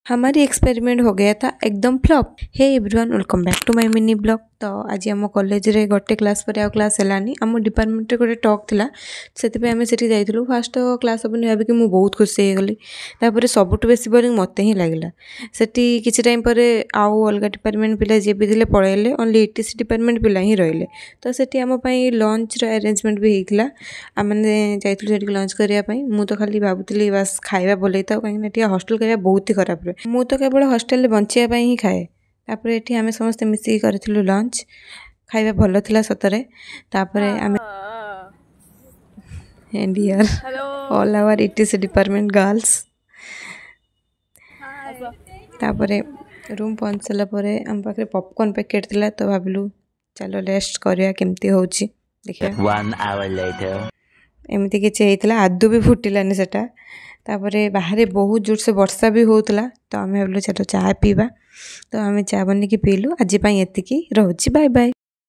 हमारी एक्सपेरिमेंट हो गया था एकदम flop. Hey everyone welcome back to my mini blog. तो आज आम कॉलेज रे गोटे क्लास पर आउ क्लास हेलानी आम डिपार्टमेंट रे गोटे टॉक थिला सेति आम सेठी जाइथिलु। फास्ट क्लास हबनी भाबिक मु बहुत खुशी हो गली। तापर सबुठ बेसी बोरिंग मते ही लागला। सेठी किछि टाइम पर आउ अलगा डिपार्टमेंट पिला जे भी थिले पळेले ओनली ईटीसी डिपार्टमेंट पिला ही रहिले। तो सेठी आम पई लंच रो अरेंजमेंट भी हेइथिला। आम माने जाइथिलु सेठी लंच करिया पई। मु तो खाली भाबुतली बस खाइबा बोलैता काहे टिया हॉस्टल करिया बहुत ही खराब रहे। मु तो केवल हॉस्टल बंचिया पई ही खाए। तापर एठी आमे समस्त मिसी करथिलु लंच। खाइबा भलो थिला सतरे। तापर आमे and here all our ETC department girls. तापर रूम पहुंचला परे हम पाखे पॉपकॉर्न पैकेट थिला तो भाबलु चलो रेस्ट करिया केमती होउची देखिया। 1 hour later एमती किछि हेइतला आदु भी फुटिलानी सेटा। तापर बाहर बहुत जोर से वर्षा भी होउतला तो आमे भाबलु चलो चाय पीबा। तो आमे चा बनी की पीलु। आज पई एतिकी रहउची बाय बाय।